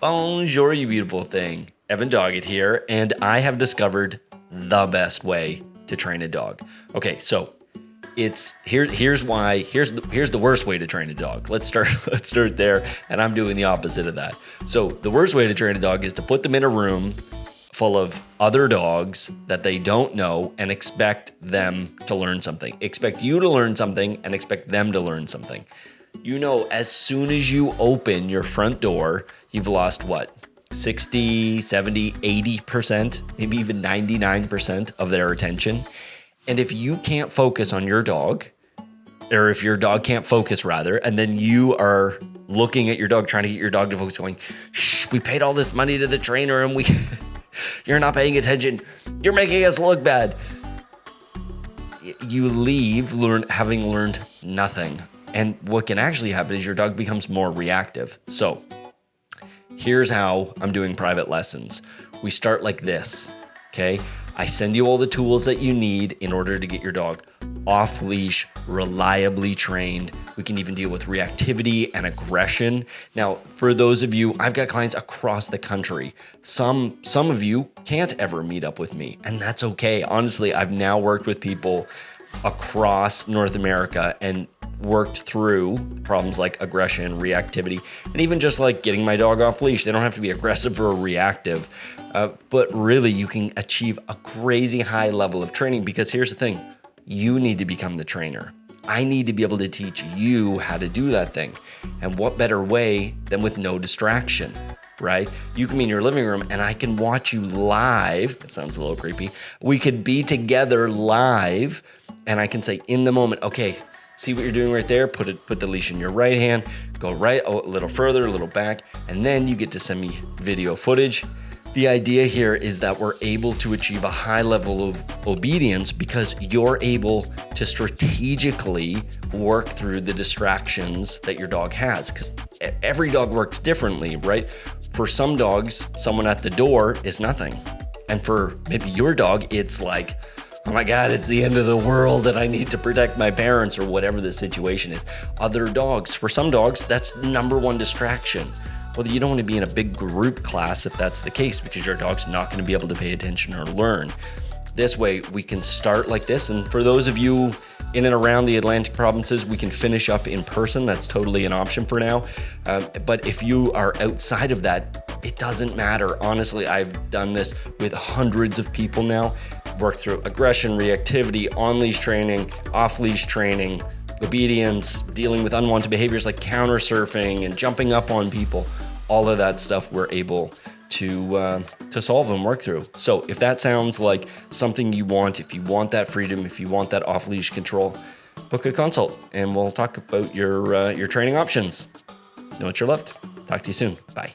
Bonjour, you beautiful thing. Evan Doggett here, and I have discovered the best way to train a dog. Okay, so here's the worst way to train a dog. Let's start there, and I'm doing the opposite of that. So the worst way to train a dog is to put them in a room full of other dogs that they don't know and expect them to learn something. Expect you to learn something and expect them to learn something. You know, as soon as you open your front door, you've lost what? 60, 70, 80%, maybe even 99% of their attention. And if you can't focus on your dog, or if your dog can't focus rather, and then you are looking at your dog, trying to get your dog to focus, going, shh, we paid all this money to the trainer and you're not paying attention. You're making us look bad. You leave having learned nothing. And what can actually happen is your dog becomes more reactive. So here's how I'm doing private lessons. We start like this, okay? I send you all the tools that you need in order to get your dog off leash, reliably trained. We can even deal with reactivity and aggression. Now, for those of you, I've got clients across the country. Some of you can't ever meet up with me, and that's okay. Honestly, I've now worked with people across North America and worked through problems like aggression, reactivity, and even just like getting my dog off leash. They don't have to be aggressive or reactive, but really you can achieve a crazy high level of training, because here's the thing, you need to become the trainer. I need to be able to teach you how to do that thing. And what better way than with no distraction, right? You can be in your living room and I can watch you live. It sounds a little creepy. We could be together live and I can say in the moment, okay, see what you're doing right there? Put the leash in your right hand, go right a little further, a little back, and then you get to send me video footage. The idea here is that we're able to achieve a high level of obedience because you're able to strategically work through the distractions that your dog has, because every dog works differently, right? For some dogs, someone at the door is nothing. And for maybe your dog, it's like, oh my God, it's the end of the world and I need to protect my parents or whatever the situation is. Other dogs, for some dogs, that's the number one distraction. Well, you don't want to be in a big group class if that's the case, because your dog's not going to be able to pay attention or learn. This way, we can start like this. And for those of you in and around the Atlantic provinces, we can finish up in person. That's totally an option for now. But if you are outside of that, it doesn't matter. Honestly, I've done this with hundreds of people now. Worked through aggression, reactivity, on-leash training, off-leash training, obedience, dealing with unwanted behaviors like counter surfing and jumping up on people. All of that stuff we're able to solve and work through. So if that sounds like something you want, if you want that freedom, if you want that off-leash control, book a consult and we'll talk about your training options. Know what you're loved. Talk to you soon. Bye.